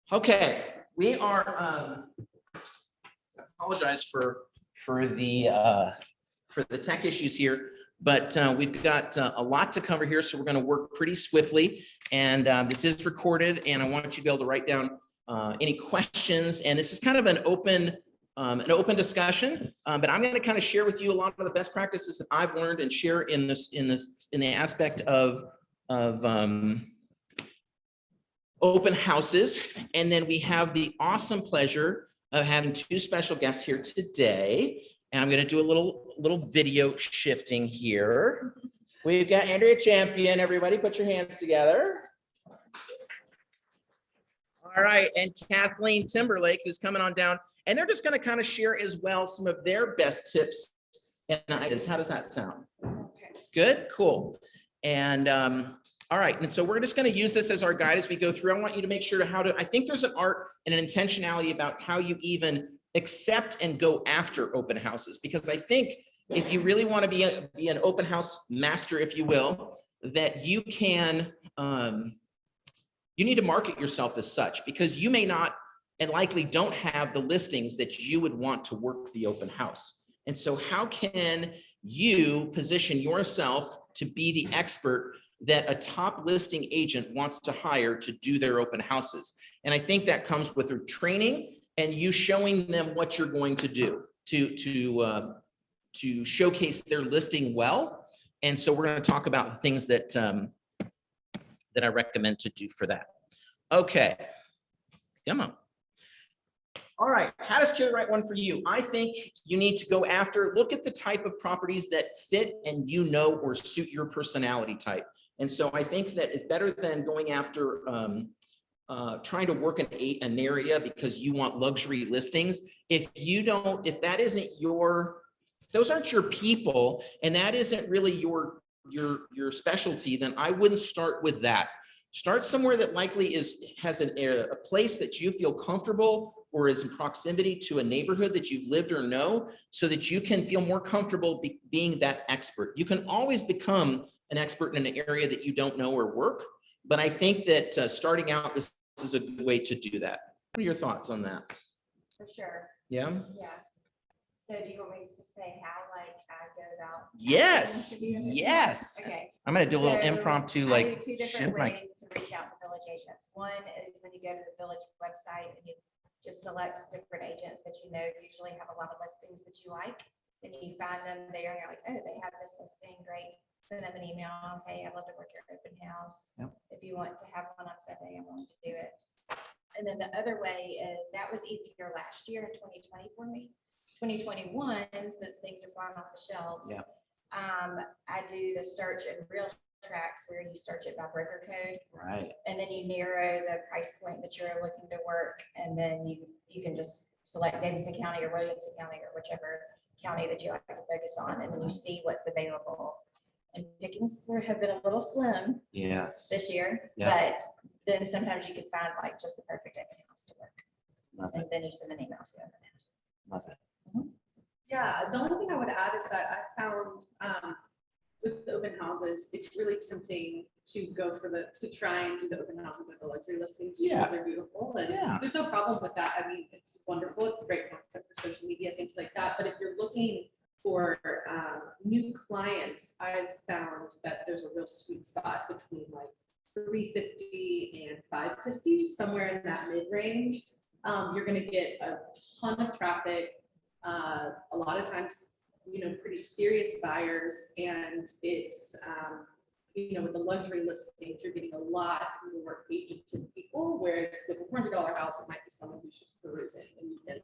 Okay, we are. I apologize for the tech issues here, but we've got a lot to cover here, so we're going to work pretty swiftly. And this is recorded, and I want you to be able to write down any questions. And this is kind of an open discussion, but I'm going to kind of share with you a lot of the best practices that I've learned and share in the aspect of open houses. And then we have the awesome pleasure of having two special guests here today. And I'm going to do a little video shifting here. We've got Andrea Champion. Everybody put your hands together. All right, and Kathleen Timberlake, who's coming on down. And they're just going to kind of share as well some of their best tips and ideas. How does that sound? Okay. Good, cool. And all right, and so we're just going to use this as our guide as we go through. I want you to make sure I think there's an art and an intentionality about how you even accept and go after open houses, because I think if you really want to be an open house master, if you will, that you can, you need to market yourself as such, because you may not and likely don't have the listings that you would want to work the open house. And so how can you position yourself to be the expert that a top listing agent wants to hire to do their open houses? And I think that comes with their training and you showing them what you're going to do to showcase their listing well. And so we're going to talk about the things that that I recommend to do for that. Okay, come on. All right, how to secure the right one for you? I think you need to go after, look at the type of properties that fit and or suit your personality type. And so I think that it's better than going after trying to work in an area because you want luxury listings. If that isn't those aren't your people, and that isn't really your specialty, then I wouldn't start with that. Start somewhere that likely has a place that you feel comfortable or is in proximity to a neighborhood that you've lived or know, so that you can feel more comfortable being that expert. You can always become an expert in an area that you don't know or work, but I think that starting out, this is a good way to do that. What are your thoughts on that? For sure. Yeah? Yeah. So do you want me to say how, like, I go about? Yes. Yes. Okay. I'm going to do a little impromptu, I do two different ways to reach out to village agents. One is when you go to the village website and you just select different agents that you know usually have a lot of listings that you like. Then you find them there and you're like, oh, they have this listing, great. Send them an email. Hey, I'd love to work your open house. Yep. If you want to have one on Sunday, I'm willing to do it. And then the other way is, that was easier last year in 2020 for me. 2021, since things are flying off the shelves, yeah. I do the search in Real Tracks, where you search it by broker code, right? And then you narrow the price point that you're looking to work, and then you can just select Davidson County or Williamson County or whichever county that you like to focus on, and then you see what's available. And pickings have been a little slim, yes, this year, yeah. But then sometimes you can find like just the perfect open house to work. Love and it. Then you send an email to the open house. Love it. Yeah, the only thing I would add is that I found with the open houses, it's really tempting to try and do the open houses at the luxury listings. Yeah, because they're beautiful, and yeah. There's no problem with that. I mean, it's wonderful. It's great content for social media, things like that. But if you're looking for new clients, I've found that there's a real sweet spot between like 350 and 550, somewhere in that mid range. You're going to get a ton of traffic. A lot of times, pretty serious buyers, and it's, with the luxury listings, you're getting a lot more agented people, whereas with a $400 house, it might be someone who's just perusing and you can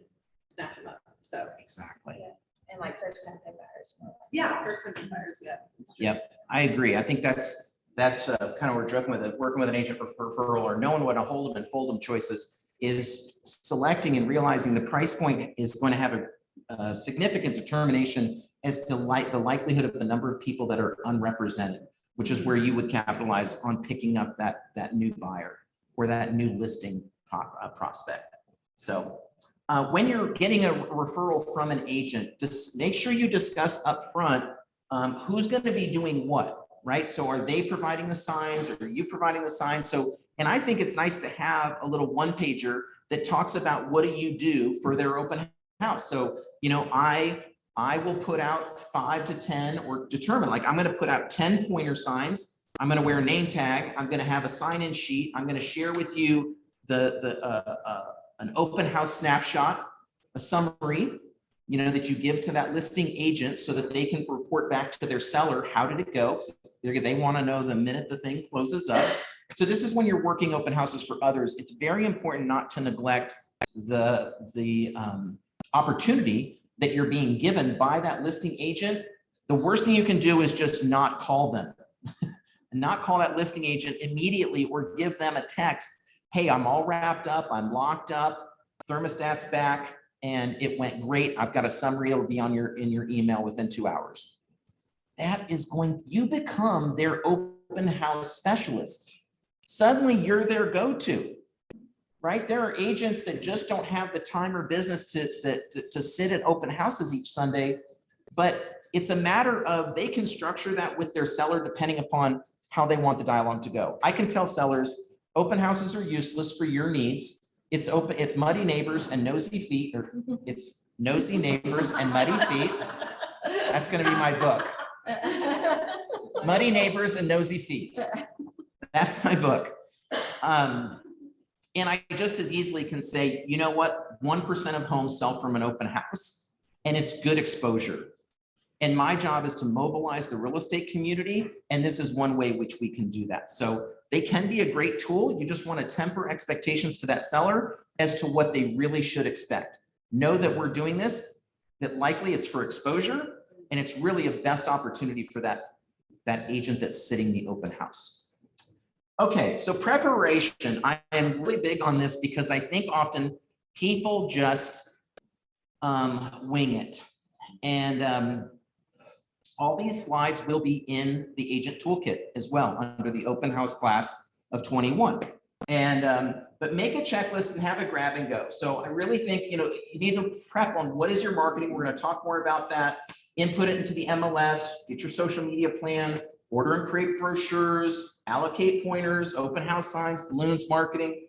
snatch them up. So exactly. Yeah. And like first-time home buyers. Yeah, first-time buyers. Yeah. Yep, I agree. I think that's kind of we're joking with it. Working with an agent for referral, or knowing what a hold them and fold them choices is, selecting and realizing the price point is going to have a significant determination as to the likelihood of the number of people that are unrepresented, which is where you would capitalize on picking up that new buyer or that new listing prospect. So when you're getting a referral from an agent, just make sure you discuss up front who's going to be doing what, right? So are they providing the signs, or are you providing the signs? So And I think it's nice to have a little one pager that talks about what do you do for their open house. So, you know, I will put out 5 to 10 or determine, like, I'm going to put out 10 pointer signs. I'm going to wear a name tag. I'm going to have a sign-in sheet. I'm going to share with you an open house snapshot, a summary, you know, that you give to that listing agent so that they can report back to their seller. How did it go? They want to know the minute the thing closes up. So this is when you're working open houses for others. It's very important not to neglect the opportunity that you're being given by that listing agent. The worst thing you can do is just not call them. Not call that listing agent immediately or give them a text. Hey, I'm all wrapped up. I'm locked up. Thermostat's back and it went great. I've got a summary. It'll be on in your email within 2 hours. That is you become their open house specialist. Suddenly you're their go-to, right? There are agents that just don't have the time or business to sit at open houses each Sunday, but it's a matter of they can structure that with their seller depending upon how they want the dialogue to go. I can tell sellers open houses are useless for your needs. It's muddy neighbors and nosy feet, or it's nosy neighbors and muddy feet. That's going to be my book. Muddy neighbors and nosy feet. That's my book. And I just as easily can say, you know what? 1% of homes sell from an open house, and it's good exposure. And my job is to mobilize the real estate community. And this is one way which we can do that. So they can be a great tool. You just want to temper expectations to that seller as to what they really should expect. Know that we're doing this, that likely it's for exposure, and it's really a best opportunity for that agent that's sitting the open house. Okay, so preparation. I am really big on this because I think often people just wing it. And all these slides will be in the agent toolkit as well under the open house class of 21. And but make a checklist and have a grab and go. So I really think, you know, you need to prep on what is your marketing. We're going to talk more about that. Input it into the MLS, get your social media plan, order and create brochures, allocate pointers, open house signs, balloons, marketing.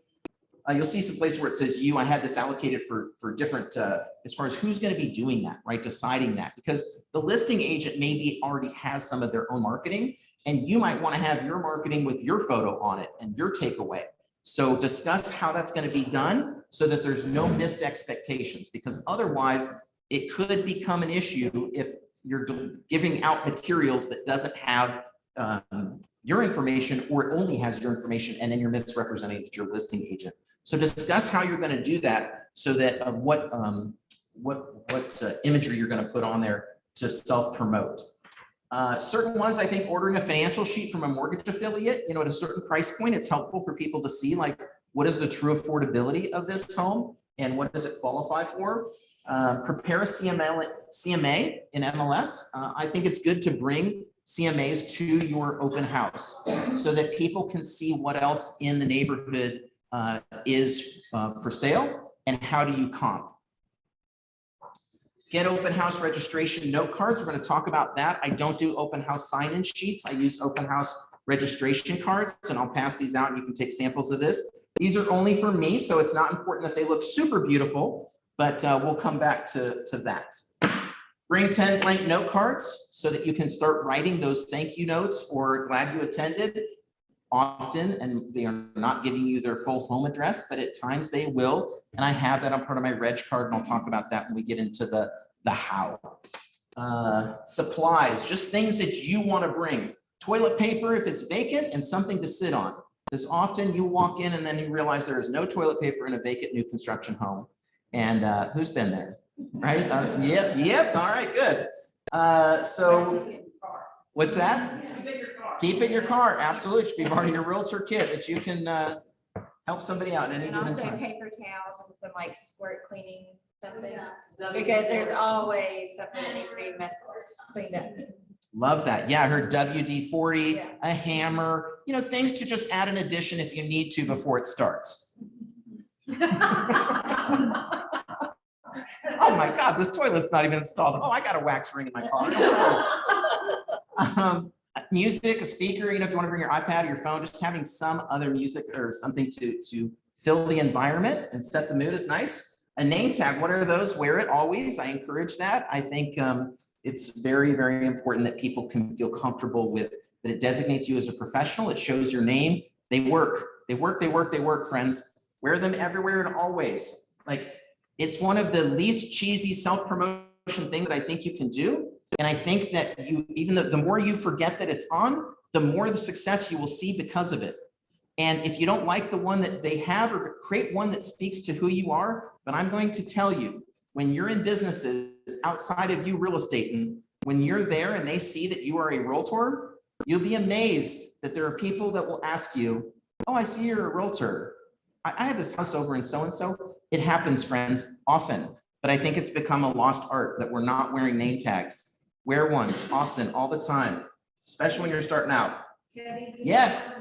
You'll see some place where it says I had this allocated for different, as far as who's going to be doing that, right? Deciding that, because the listing agent maybe already has some of their own marketing, and you might want to have your marketing with your photo on it and your takeaway. So discuss how that's going to be done so that there's no missed expectations, because otherwise it could become an issue if you're giving out materials that doesn't have your information, or it only has your information, and then you're misrepresenting your listing agent. So discuss how you're going to do that so that what imagery you're going to put on there to self-promote. Certain ones, I think ordering a financial sheet from a mortgage affiliate, you know, at a certain price point, it's helpful for people to see, like, what is the true affordability of this home and what does it qualify for? Prepare a CMA in MLS. I think it's good to bring CMAs to your open house so that people can see what else in the neighborhood is for sale and how do you comp. Get open house registration note cards. We're going to talk about that. I don't do open house sign-in sheets. I use open house registration cards, and I'll pass these out and you can take samples of this. These are only for me, so it's not important that they look super beautiful, but we'll come back to that. Bring 10 blank note cards so that you can start writing those thank you notes or glad you attended. Often, and they are not giving you their full home address, but at times they will. And I have that on part of my reg card, and I'll talk about that when we get into the how. Supplies, just things that you want to bring. Toilet paper if it's vacant, and something to sit on. Because often you walk in and then you realize there is no toilet paper in a vacant new construction home. And who's been there, right? Yep. All right, good. So what's that? Keep it in your car. Absolutely. It should be part of your realtor kit that you can help somebody out at any And given also time. paper towels and some like squirt cleaning something, because there's always something that needs to be cleaned up. Love that. Yeah, I heard WD-40, Yeah. a hammer, you know, things to just add an addition if you need to before it starts. Oh my God, this toilet's not even installed. Oh, I got a wax ring in my car. music, a speaker, if you want to bring your iPad or your phone, just having some other music or something to fill the environment and set the mood is nice. A name tag, what are those? Wear it always. I encourage that. I think it's very, very important that people can feel comfortable with that. It designates you as a professional. It shows your name. They work, friends. Wear them everywhere and always. Like, it's one of the least cheesy self-promotion things that I think you can do. And I think that even the more you forget that it's on, the more the success you will see because of it. And if you don't like the one that they have, or create one that speaks to who you are, but I'm going to tell you, when you're in businesses outside of you real estate, and when you're there and they see that you are a realtor, you'll be amazed that there are people that will ask you, oh, I see you're a realtor. I have this house over in so-and-so. It happens, friends, often, but I think it's become a lost art that we're not wearing name tags. Wear one often, all the time, especially when you're starting out. Teddy, Yes.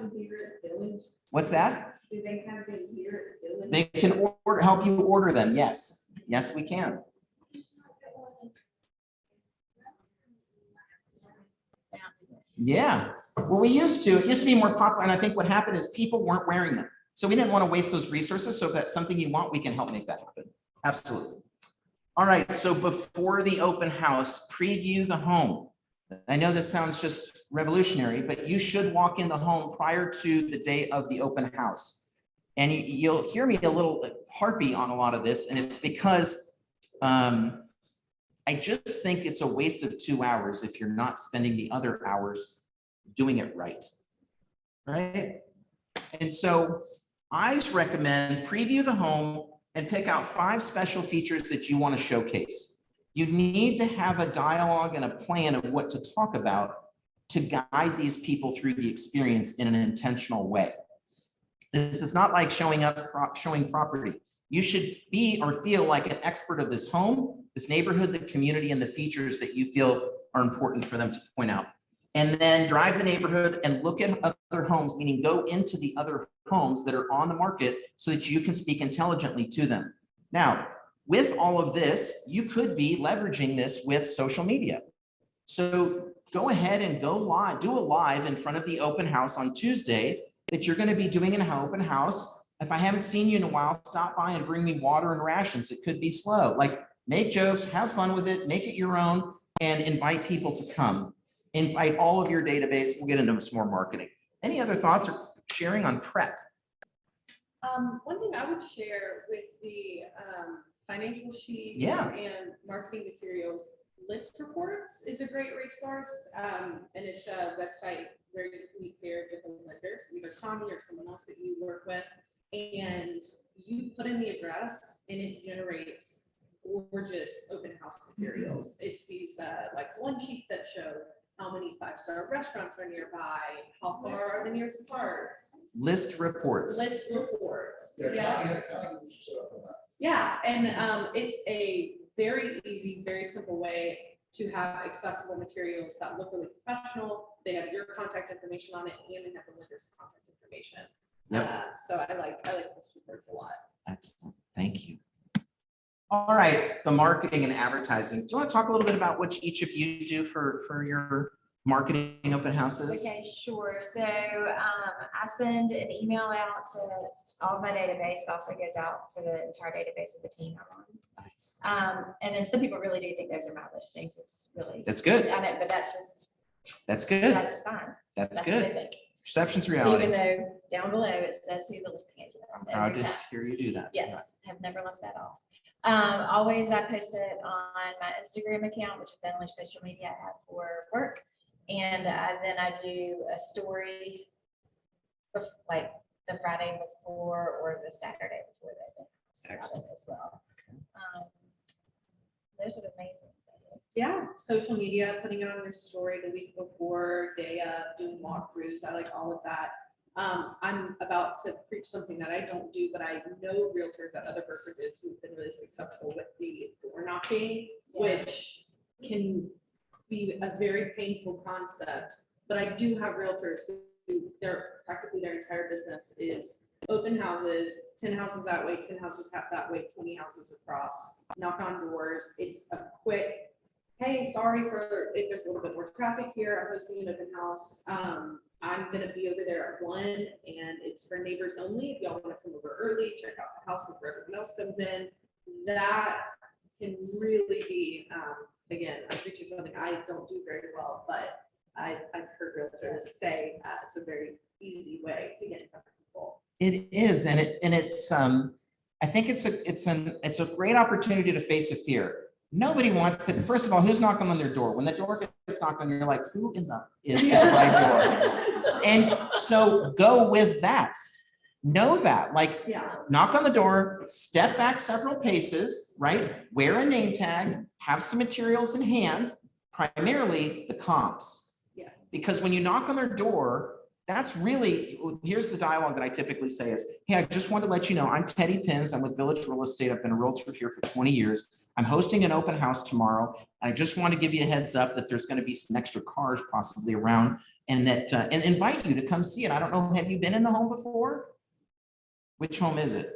What's that? Do they have them here at the village? They can help you order them. Yes. Yes, we can. Yeah. Well, it used to be more popular. And I think what happened is people weren't wearing them. So we didn't want to waste those resources. So if that's something you want, we can help make that happen. Absolutely. All right. So before the open house, preview the home. I know this sounds just revolutionary, but you should walk in the home prior to the day of the open house. And you'll hear me a little harpy on a lot of this. And it's because I just think it's a waste of 2 hours if you're not spending the other hours doing it right. Right? And so I recommend preview the home and pick out 5 special features that you want to showcase. You need to have a dialogue and a plan of what to talk about to guide these people through the experience in an intentional way. This is not like showing property. You should be or feel like an expert of this home, this neighborhood, the community, and the features that you feel are important for them to point out. And then drive the neighborhood and look at other homes, meaning go into the other homes that are on the market so that you can speak intelligently to them. Now, with all of this, you could be leveraging this with social media. So go ahead and go live, do a live in front of the open house on Tuesday that you're going to be doing an open house. If I haven't seen you in a while, stop by and bring me water and rations. It could be slow. Like, make jokes, have fun with it, make it your own, and invite people to come. Invite all of your database. We'll get into some more marketing. Any other thoughts or sharing on prep? One thing I would share with the financial sheets Yeah. and marketing materials, list reports is a great resource. And it's a website where you can be paired with a lender, either Tommy or someone else that you work with. And you put in the address and it generates gorgeous open house materials. It's these like one sheets that show how many 5-star restaurants are nearby, how far are the nearest parks. List reports. List reports. Yeah. Yeah, and it's a very easy, very simple way to have accessible materials that look really professional. They have your contact information on it, and they have the lender's contact information. Yep. So I like list reports a lot. Excellent. Thank you. All right, the marketing and advertising. Do you want to talk a little bit about what each of you do for your marketing open houses? Okay, sure. So I send an email out to all of my database. It also goes out to the entire database of the team I'm on. Nice. And then some people really do think those are my listings. It's really, That's good. I know, but that's That's good. that's fine. That's That's what they good. think. Perception's Even reality. though down below it says who the listing agent I'm is. proud every to time. hear you do that. Yes, have never left that off. Always I post it on my Instagram account, which is the only social media I have for work. And then I do a story like the Friday before or the Saturday before that Excellent. as well. Those are the main things I do. Yeah, social media, putting it on your story the week before, day of, doing walkthroughs. I like all of that. I'm about to preach something that I don't do, but I know realtors at other brokerages who've been really successful with the door knocking, which can be a very painful concept. But I do have realtors who practically their entire business is open houses, 10 houses that way, 10 houses that way, 20 houses across, knock on doors. It's a quick hey, sorry for if there's a little bit more traffic here, I'm hosting an open house. I'm gonna be over there at 1 and it's for neighbors only. If y'all wanna come over early, check out the house before everyone else comes in. That can really be, again, I'm preaching something I don't do very well, but I've heard realtors say, it's a very easy way to get in front of people. It is, and it's I think it's a great opportunity to face a fear. Nobody wants to, first of all, who's knocking on their door? When the door gets knocked on, you're like, who in the is at my door? And so go with that. Know that, like, Yeah. knock on the door, step back several paces, right? Wear a name tag, have some materials in hand, primarily the comps. Yes. Because when you knock on their door, that's really, here's the dialogue that I typically say is, hey, I just wanted to let you know, I'm Teddy Pins. I'm with Village Real Estate. I've been a realtor here for 20 years. I'm hosting an open house tomorrow. I just want to give you a heads up that there's going to be some extra cars possibly around and that, and invite you to come see it. I don't know, have you been in the home before? Which home is it?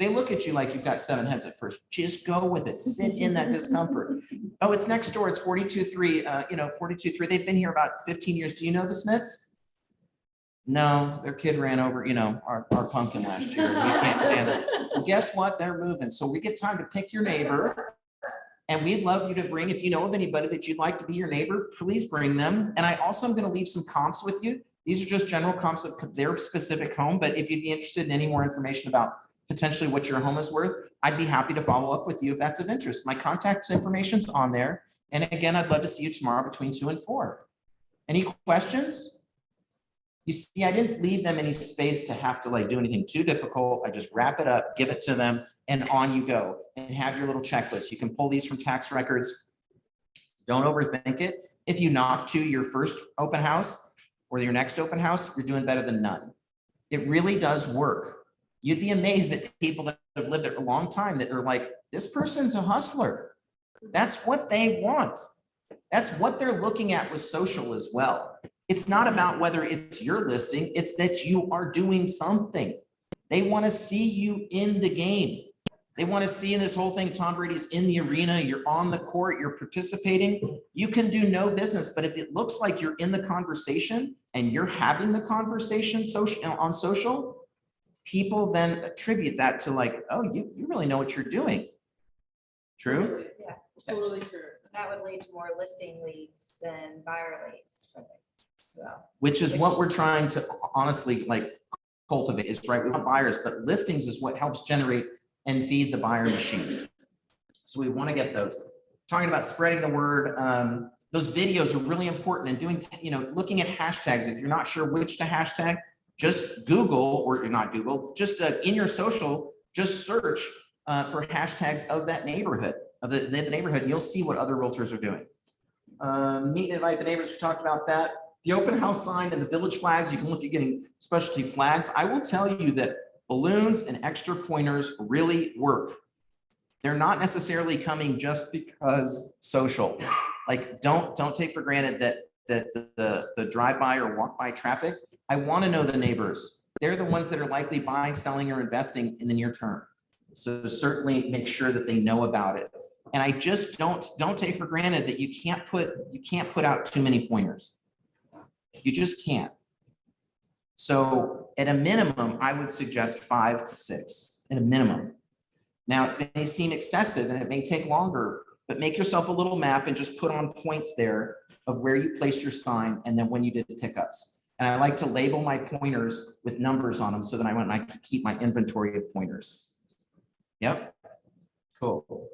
They look at you like you've got 7 heads at first. Just go with it. Sit in that discomfort. Oh, it's next door. It's 42-3, 42-3. They've been here about 15 years. Do you know the Smiths? No, their kid ran over, our pumpkin last year. We can't stand it. Well, guess what? They're moving. So we get time to pick your neighbor. And we'd love you to bring, if you know of anybody that you'd like to be your neighbor, please bring them. And I also am going to leave some comps with you. These are just general comps of their specific home. But if you'd be interested in any more information about potentially what your home is worth, I'd be happy to follow up with you if that's of interest. My contact information's on there. And again, I'd love to see you tomorrow between 2 and 4. Any questions? You see, I didn't leave them any space to have to do anything too difficult. I just wrap it up, give it to them, and on you go. And have your little checklist. You can pull these from tax records. Don't overthink it. If you knock to your first open house or your next open house, you're doing better than none. It really does work. You'd be amazed at people that have lived there a long time that are like, this person's a hustler. That's what they want. That's what they're looking at with social as well. It's not about whether it's your listing, it's that you are doing something. They want to see you in the game. They want to see in this whole thing, Tom Brady's in the arena, you're on the court, you're participating. You can do no business, but if it looks like you're in the conversation and you're having the conversation on social, people then attribute that to oh, you really know what you're doing. True? Yeah, totally true. That would lead to more listing leads than buyer leads for them. So, which is what we're trying to honestly cultivate is right. We want buyers, but listings is what helps generate and feed the buyer machine. So we want to get those. Talking about spreading the word, those videos are really important and doing, looking at hashtags. If you're not sure which to hashtag, just Google or not Google, just in your social, just search for hashtags of that neighborhood, of the neighborhood. You'll see what other realtors are doing. Meet and invite the neighbors. We talked about that. The open house sign and the village flags, you can look at getting specialty flags. I will tell you that balloons and extra pointers really work. They're not necessarily coming just because social. Don't take for granted that the drive-by or walk-by traffic. I want to know the neighbors. They're the ones that are likely buying, selling, or investing in the near term. So certainly make sure that they know about it. And I just don't take for granted that you can't put out too many pointers. You just can't. So at a minimum, I would suggest 5 to 6 at a minimum. Now it may seem excessive and it may take longer, but make yourself a little map and just put on points there of where you placed your sign and then when you did the pickups. And I like to label my pointers with numbers on them so that I can keep my inventory of pointers. Yep, cool.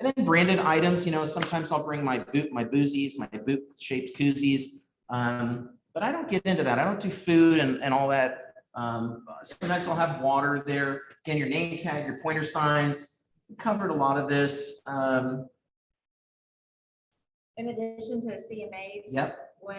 And then branded items, sometimes I'll bring my boozies, my boot-shaped koozies. But I don't get into that. I don't do food and all that. Sometimes I'll have water there. Again, your name tag, your pointer signs. We covered a lot of this. in addition to CMAs. Yep. When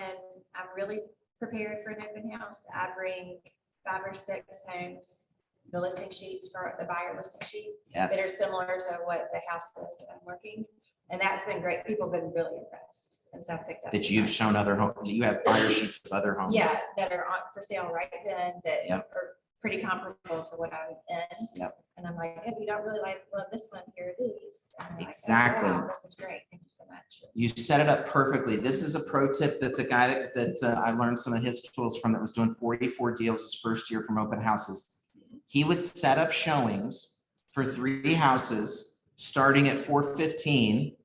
I'm really prepared for an open house, I bring 5 or 6 homes, the listing sheets for the buyer listing sheet that are Yes. similar to what the house is that I'm working. And that's been great. People have been really impressed. And so I picked up. That you've shown other homes. You have buyer sheets of other homes. Yeah, that are on for sale right then that Yep. are pretty comparable to what I'm in. Yep. And I'm like, if you don't really love this one, here it is. And I'm like, oh, Exactly. wow, this is great. Thank you You set it up perfectly. This is a pro tip that the guy that I learned some of his tools from that was doing 44 deals his first year from open houses. He would set up showings for 3 houses starting at 4:15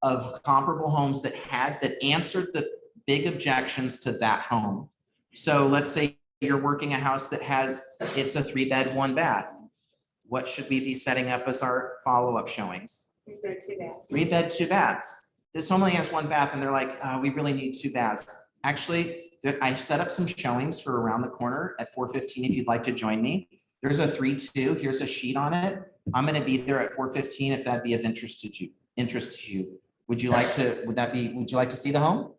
of comparable homes that answered the big objections to that home. So let's say you're working a house that it's a 3-bed, 1-bath. What should we be setting up as our follow-up showings? 3-bed, 2 baths. This home only has 1 bath and they're like, we really need 2 baths. Actually, I set up some showings for around the corner at 4:15 if you'd like to join me. There's a 3-2, here's a sheet on it. I'm gonna be there at 4:15 if that'd be of interest to you. Would you like to see the home?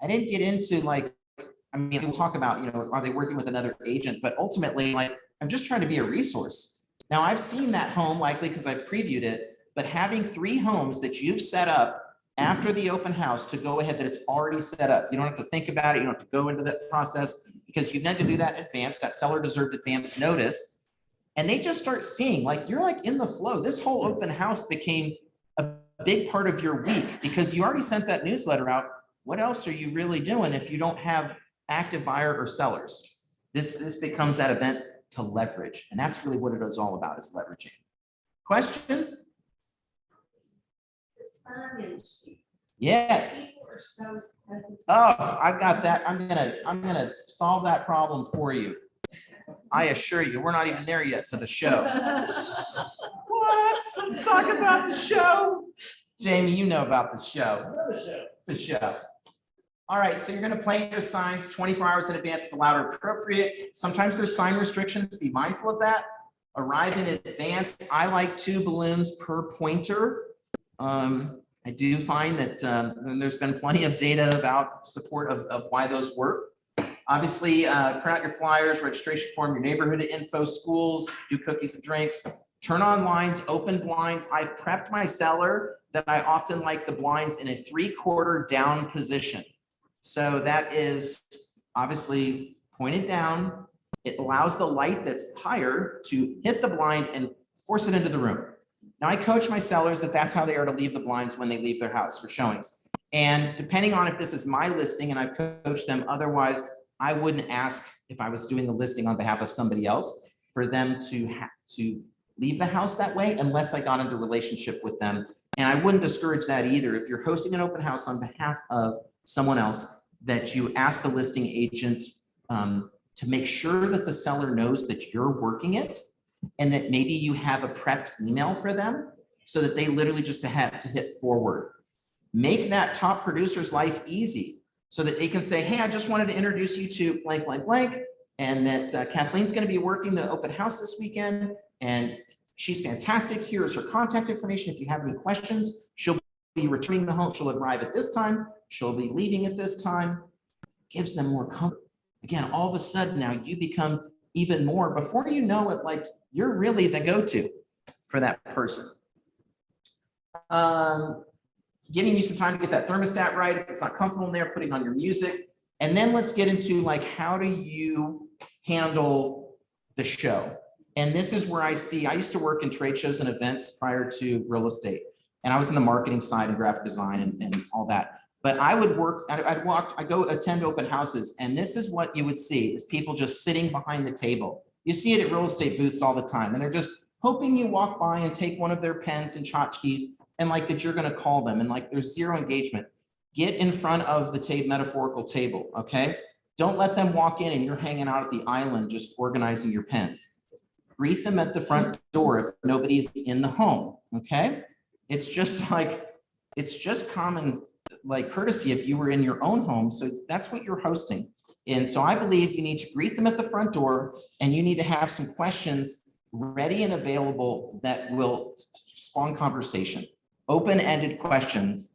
I didn't get into we'll talk about, are they working with another agent, but ultimately, I'm just trying to be a resource. Now I've seen that home likely because I've previewed it, but having 3 homes that you've set up after the open house to go ahead that it's already set up. You don't have to think about it. You don't have to go into that process because you need to do that in advance. That seller deserved advance notice. And they just start seeing you're in the flow. This whole open house became a big part of your week because you already sent that newsletter out. What else are you really doing if you don't have active buyer or sellers? This becomes that event to leverage. And that's really what it is all about, is leveraging. Questions? Yes. Oh, I've got that. I'm gonna solve that problem for you. I assure you, we're not even there yet to the show. What? Let's talk about the show. Jamie, you know about the show. The show. All right, so you're gonna plant your signs 24 hours in advance if allowed or appropriate. Sometimes there's sign restrictions, be mindful of that. Arrive in advance. I like 2 balloons per pointer. I do find that there's been plenty of data about support of why those work. Obviously, print out your flyers, registration form, your neighborhood info, schools, do cookies and drinks, turn on lines, open blinds. I've prepped my seller that I often like the blinds in a 3/4 down position. So that is obviously pointed down. It allows the light that's higher to hit the blind and force it into the room. Now I coach my sellers that's how they are to leave the blinds when they leave their house for showings. And depending on if this is my listing and I've coached them, otherwise I wouldn't ask if I was doing a listing on behalf of somebody else for them to leave the house that way unless I got into a relationship with them. And I wouldn't discourage that either. If you're hosting an open house on behalf of someone else, that you ask the listing agent to make sure that the seller knows that you're working it and that maybe you have a prepped email for them so that they literally just have to hit forward. Make that top producer's life easy so that they can say, hey, I just wanted to introduce you to blank, blank, blank, and that Kathleen's going to be working the open house this weekend and she's fantastic. Here's her contact information. If you have any questions, she'll be returning the home. She'll arrive at this time. She'll be leaving at this time. Gives them more comfort. Again, all of a sudden now you become even more, before you know it, you're really the go-to for that person. Giving you some time to get that thermostat right. If it's not comfortable in there, putting on your music. And then let's get into how do you handle the show? And this is where I used to work in trade shows and events prior to real estate. And I was in the marketing side and graphic design and all that. But I would work, I'd go attend open houses. And this is what you would see is people just sitting behind the table. You see it at real estate booths all the time. And they're just hoping you walk by and take one of their pens and tchotchkes and that you're going to call them. And there's zero engagement. Get in front of the metaphorical table, okay? Don't let them walk in and you're hanging out at the island just organizing your pens. Greet them at the front door if nobody is in the home, okay? It's just common courtesy if you were in your own home. So that's what you're hosting. And so I believe you need to greet them at the front door and you need to have some questions ready and available that will spawn conversation. Open-ended questions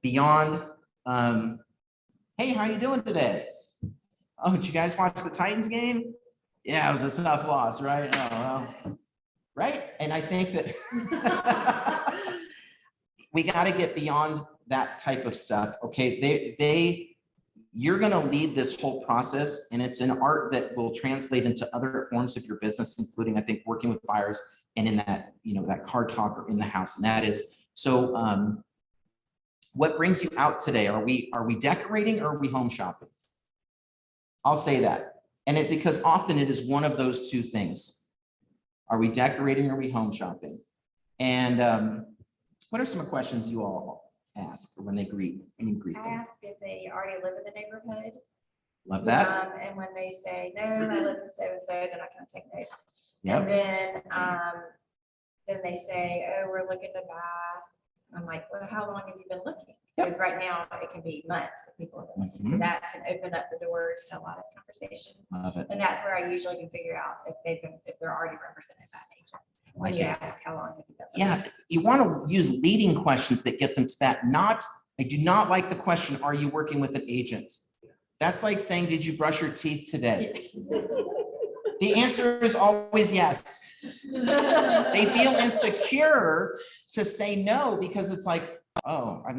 beyond, hey, how you doing today? Oh, did you guys watch the Titans game? Yeah, it was a tough loss, right? Oh, well, right? And I think that we got to get beyond that type of stuff. Okay, you're going to lead this whole process, and it's an art that will translate into other forms of your business, including, I think, working with buyers and in that, that car talk or in the house. And that is, so What brings you out today? Are we decorating or are we home shopping? I'll say that. And because often it is one of those two things. Are we decorating or are we home shopping? And what are some questions you all ask when they greet them? I ask if they already live in the neighborhood. Love that. And when they say, no, I live in so-and-so, they're not gonna take note. Yep. And then they say, oh, we're looking to buy. I'm like, well, how long have you been looking? Yep. Because right now it can be months that people have been looking. So Mhm. that can open up the doors to a lot of conversation. Love it. And that's where I usually can figure out if they're already represented by an agent. When Like you it. ask how long have you been looking? Yeah, you want to use leading questions that get them to that. I do not like the question, are you working with an agent? That's like saying, did you brush your teeth today? The answer is always yes. They feel insecure to say no because it's like, oh, I'm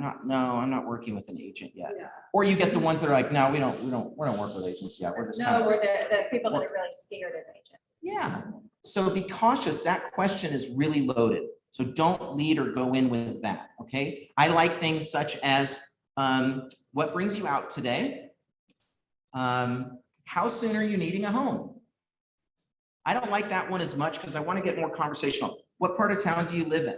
not working with an agent yet. Yeah. Or you get the ones that are like, no, we don't work with agents yet. We're just kind No, of, we're the people that are really scared of agents. yeah. So be cautious. That question is really loaded. So don't lead or go in with that. Okay. I like things such as, what brings you out today? How soon are you needing a home? I don't like that one as much because I want to get more conversational. What part of town do you live in?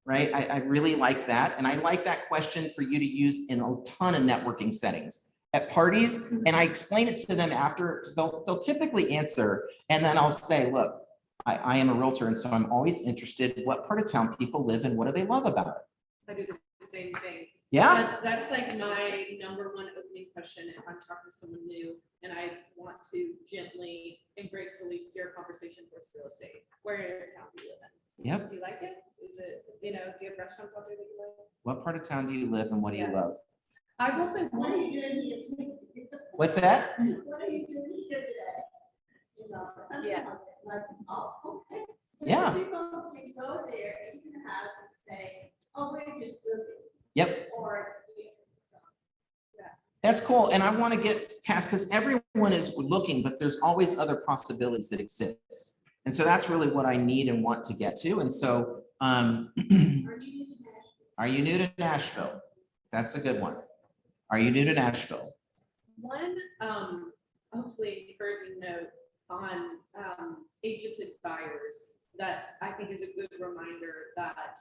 Right? I really like that. And I like that question for you to use in a ton of networking settings at parties. And I explain it to them after, because they'll typically answer. And then I'll say, look, I am a realtor. And so I'm always interested what part of town people live in. What do they love about it? I do the same thing. Yeah. That's like my number one opening question if I'm talking to someone new and I want to gently and gracefully steer a conversation towards real estate. Where in your town do you live in? Yep. Do you like it? Is it, do you have restaurants out there that you like? What part of town do you live and what do you Yeah. love? I will say What are one. you doing here? What's that? What are you doing here today? You know, something Yeah. like that, like, oh, okay. Yeah. People can go there into the house and say, oh, we're just looking, Yep. or. That's cool. And I want to get past, because everyone is looking, but there's always other possibilities that exist. And so that's really what I need and want to get to. And so, are you new to Nashville? That's a good one. Are you new to Nashville? One, hopefully encouraging note on agented buyers that I think is a good reminder that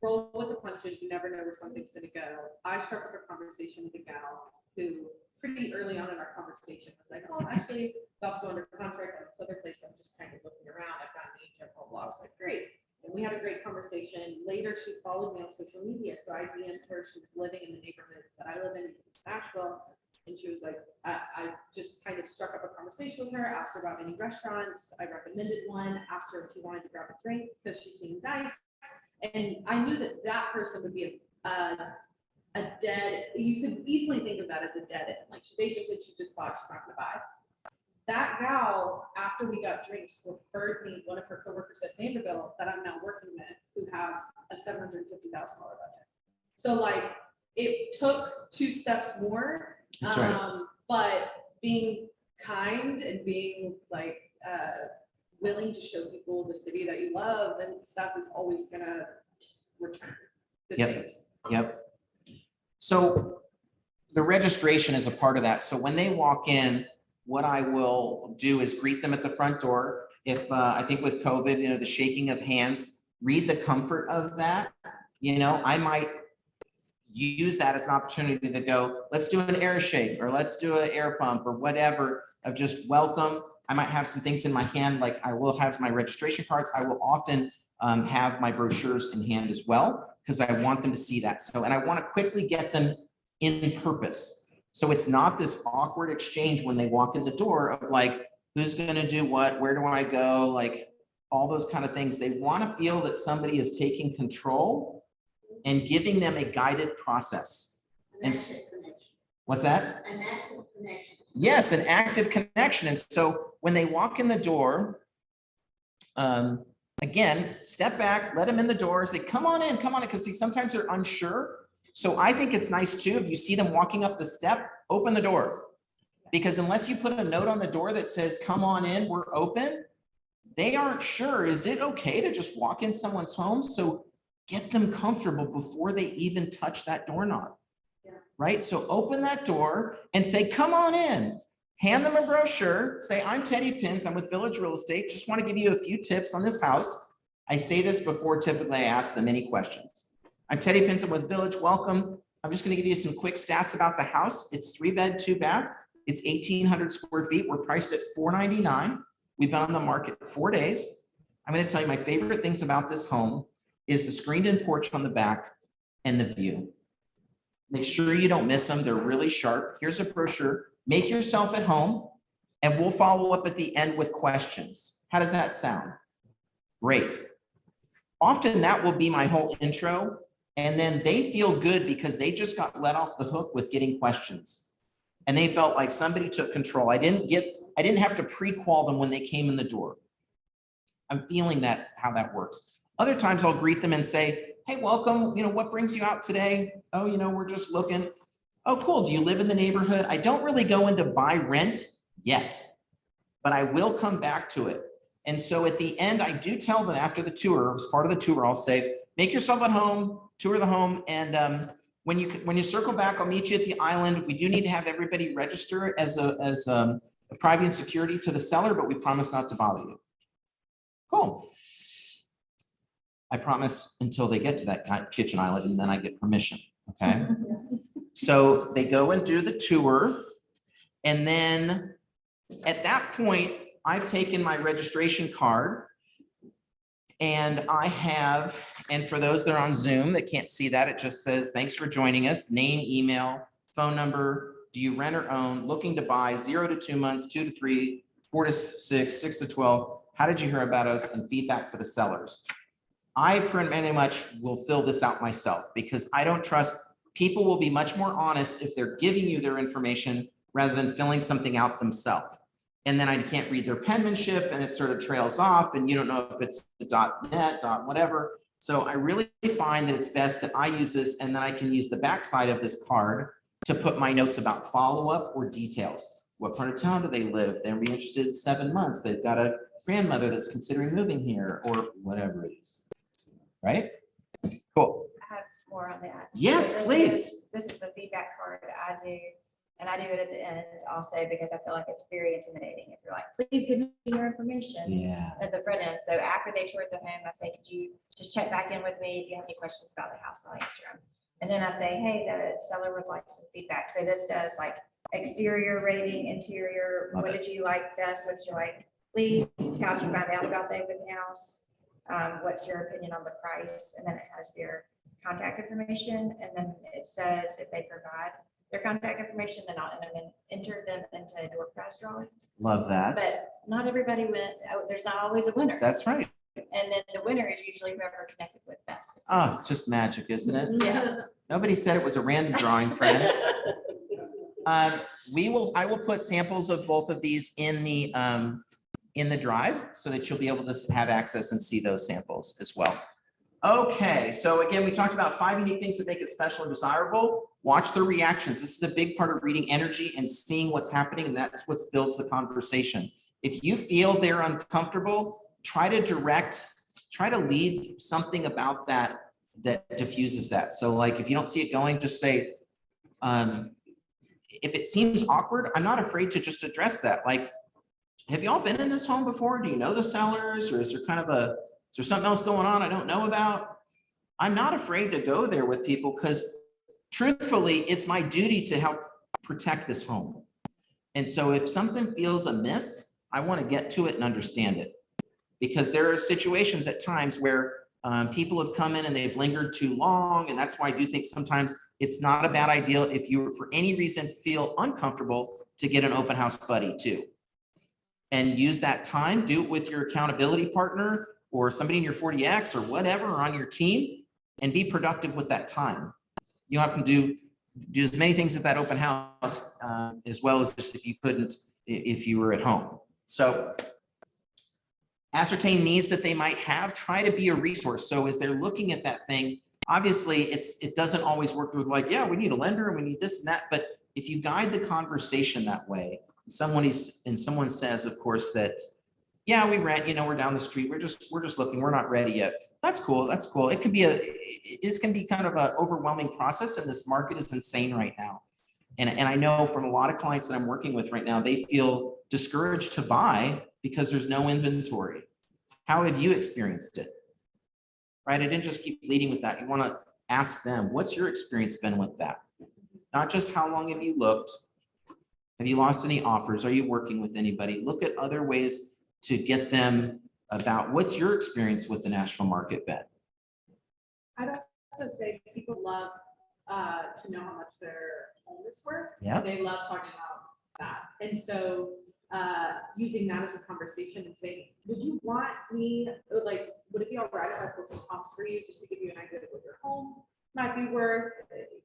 roll with the punches, you never know where something's gonna go. I struck up a conversation with a gal who pretty early on in our conversation was like, oh, actually, about to go under contract on this other place. I'm just kind of looking around. I've got an agent, blah, blah. I was like, great. And we had a great conversation. Later, she followed me on social media. So I DM'd her. She was living in the neighborhood that I live in Nashville. And she was like, I just kind of struck up a conversation with her, asked her about any restaurants. I recommended one, asked her if she wanted to grab a drink because she seemed nice. And I knew that that person would be a dead, you could easily think of that as a dead end. Like she's agented, she just thought she's not gonna buy. That gal, after we got drinks, referred me one of her coworkers at Vanderbilt that I'm now working with, who have a $750,000 budget. So like, it took 2 steps more. That's right. But being kind and being like willing to show people the city that you love and stuff is always gonna return good Yep. things. Yep. So the registration is a part of that. So when they walk in, what I will do is greet them at the front door. If I think with COVID, the shaking of hands, read the comfort of that. I might use that as an opportunity to go, let's do an air shake or let's do an air pump or whatever of just welcome. I might have some things in my hand, like I will have my registration cards. I will often have my brochures in hand as well, because I want them to see that. So, and I want to quickly get them in purpose. So it's not this awkward exchange when they walk in the door of like, who's going to do what, where do I go? Like all those kind of things. They want to feel that somebody is taking control and giving them a guided process. An And active connection. What's that? An active connection. Yes, an active connection. And so when they walk in the door, again, step back, let them in the door, say, come on in, because see, sometimes they're unsure. So I think it's nice too, if you see them walking up the step, open the door. Because unless you put a note on the door that says, come on in, we're open, they aren't sure, is it okay to just walk in someone's home? So get them comfortable before they even touch that doorknob. Yeah. Right? So open that door and say, come on in. Hand them a brochure, say, I'm Teddy Pins, I'm with Village Real Estate. Just want to give you a few tips on this house. I say this before typically I ask them any questions. I'm Teddy Pins, I'm with Village, welcome. I'm just going to give you some quick stats about the house. It's 3-bed, 2-bath. It's 1,800 square feet. We're priced at $499. We've been on the market 4 days. I'm going to tell you my favorite things about this home is the screened-in porch on the back and the view. Make sure you don't miss them. They're really sharp. Here's a brochure. Make yourself at home, and we'll follow up at the end with questions. How does that sound? Great. Often that will be my whole intro, and then they feel good because they just got let off the hook with getting questions. And they felt like somebody took control. I didn't have to pre-qual them when they came in the door. I'm feeling that, how that works. Other times I'll greet them and say, hey, welcome. What brings you out today? Oh, we're just looking. Oh, cool. Do you live in the neighborhood? I don't really go into buy rent yet, but I will come back to it. And so at the end, I do tell them after the tour, as part of the tour, I'll say, make yourself at home, tour the home. And when you circle back, I'll meet you at the island. We do need to have everybody register as a private and security to the seller, but we promise not to bother you. Cool. I promise until they get to that kitchen island, and then I get permission. Okay. So they go and do the tour. And then at that point, I've taken my registration card and and for those that are on Zoom that can't see that, it just says, thanks for joining us. Name, email, phone number. Do you rent or own? Looking to buy 0 to 2 months, 2 to 3, 4 to 6, 6 to 12. How did you hear about us? And feedback for the sellers. I pretty much will fill this out myself because I don't trust. People will be much more honest if they're giving you their information rather than filling something out themselves. And then I can't read their penmanship and it sort of trails off and you don't know if it's .net, whatever. So I really find that it's best that I use this and then I can use the backside of this card to put my notes about follow-up or details. What part of town do they live? They'll be interested in 7 months. They've got a grandmother that's considering moving here or whatever it is. Right? Cool. I have more on that. Yes, So please. This is the feedback card I do, and I do it at the end also because I feel like it's very intimidating. If you're like, please give me your information Yeah. at the front end. So after they toured the home, I say, could you just check back in with me if you have any questions about the house? I'll answer them. And then I say, hey, the seller would like some feedback. So this says like exterior rating, interior. Love What it. did you like best? What did you like least? How did you find out about the open house? What's your opinion on the price? And then it has their contact information. And then it says if they provide their contact information, then I'll enter them into a door prize drawing. Love that. But not everybody went, there's not always a winner. That's right. And then the winner is usually whoever connected with best. Oh, it's just magic, isn't it? Yeah. Nobody said it was a random drawing, friends. I will put samples of both of these in the drive so that you'll be able to have access and see those samples as well. Okay, so again, we talked about 5 unique things that make it special and desirable. Watch their reactions. This is a big part of reading energy and seeing what's happening, and that's what builds the conversation. If you feel they're uncomfortable, try to lead something about that diffuses that. So like, if you don't see it going, just say, if it seems awkward, I'm not afraid to just address that. Like, have you all been in this home before? Do you know the sellers? Or is there something else going on I don't know about? I'm not afraid to go there with people because truthfully, it's my duty to help protect this home. And so if something feels amiss, I want to get to it and understand it. Because there are situations at times where people have come in and they've lingered too long. And that's why I do think sometimes it's not a bad idea if you, for any reason, feel uncomfortable to get an open house buddy too. And use that time, do it with your accountability partner or somebody in your 40X or whatever on your team, and be productive with that time. You have to do as many things at that open house as well as just if you were at home. So ascertain needs that they might have, try to be a resource. So as they're looking at that thing, obviously it doesn't always work with like, yeah, we need a lender and we need this and that. But if you guide the conversation that way, someone says, of course, that, yeah, we rent, we're down the street. We're just looking, we're not ready yet. That's cool. That's cool. It can be it's can be kind of an overwhelming process, and this market is insane right now. And I know from a lot of clients that I'm working with right now, they feel discouraged to buy because there's no inventory. How have you experienced it? Right? I didn't just keep leading with that. You want to ask them, what's your experience been with that? Not just how long have you looked? Have you lost any offers? Are you working with anybody? Look at other ways to get them about what's your experience with the national market been? I'd also say people love to know how much their home is worth. Yeah. They love talking about that. And so using that as a conversation and saying, would you want me, like, would it be all right if I put some comps for you just to give you an idea of what your home might be worth?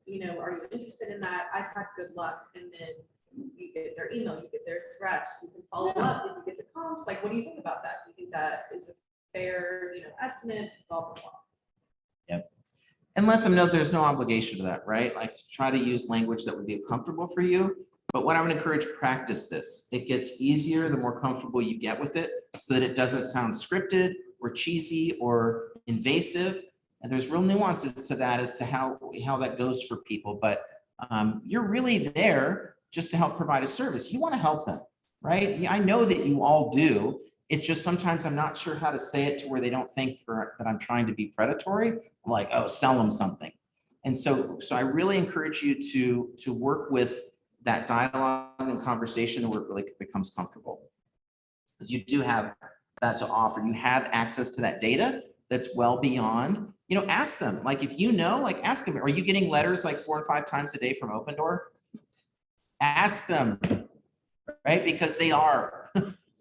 You know, are you interested in that? I've had good luck. And then you get their email, you get their address, you can follow up, and you get the comps. Like, what do you think about that? Do you think that is a fair, estimate? Blah, blah, blah. Yep. And let them know there's no obligation to that, right? Like, try to use language that would be comfortable for you. But what I would encourage, practice this. It gets easier the more comfortable you get with it, so that it doesn't sound scripted or cheesy or invasive. And there's real nuances to that as to how that goes for people. But you're really there just to help provide a service. You want to help them, right? Yeah, I know that you all do. It's just sometimes I'm not sure how to say it to where they don't think that I'm trying to be predatory. I'm like, oh, sell them something. And so I really encourage you to work with that dialogue and conversation where it really becomes comfortable. Because you do have that to offer. You have access to that data that's well beyond, ask them. Like, if ask them, are you getting letters like 4 or 5 times a day from Open Door? Ask them, right? Because they are.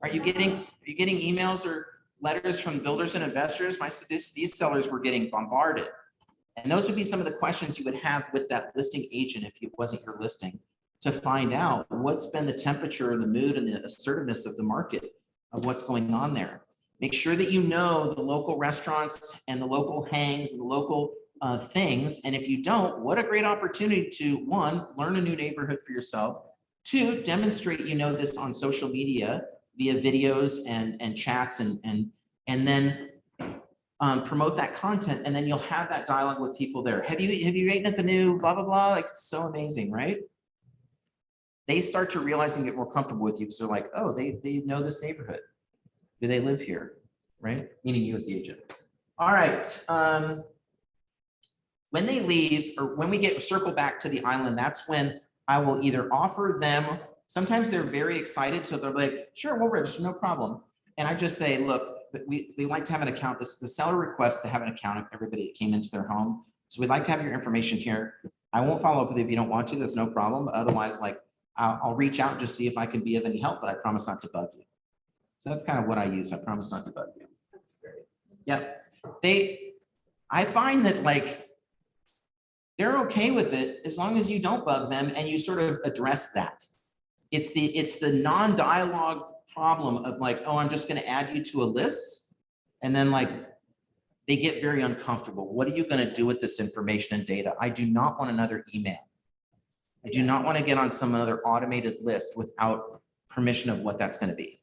Are you getting emails or letters from builders and investors? These sellers were getting bombarded. And those would be some of the questions you would have with that listing agent if it wasn't your listing, to find out what's been the temperature, the mood, and the assertiveness of the market of what's going on there. Make sure that you know the local restaurants and the local hangs and the local things. And if you don't, what a great opportunity to, 1, learn a new neighborhood for yourself, 2, demonstrate this on social media via videos and chats and then promote that content, and then you'll have that dialogue with people there. Have you eaten at the new blah blah blah? Like, it's so amazing, right? They start to realize and get more comfortable with you because they're like, oh, they know this neighborhood. Do they live here? Right? Meaning you as the agent. All right. When they leave, or when we circle back to the island, that's when I will either offer them, sometimes they're very excited, so they're like, sure, we'll register, no problem. And I just say, look, we like to have an account. The seller requests to have an account of everybody that came into their home. So we'd like to have your information here. I won't follow up with you if you don't want to, that's no problem. But otherwise, like, I'll reach out and just see if I can be of any help, but I promise not to bug you. So that's kind of what I use. I promise not to bug you. That's great. Yep. I find that, like, they're okay with it as long as you don't bug them and you sort of address that. It's the non-dialogue problem of like, oh, I'm just going to add you to a list. And then, like, they get very uncomfortable. What are you going to do with this information and data? I do not want another email. I do not want to get on some other automated list without permission of what that's going to be.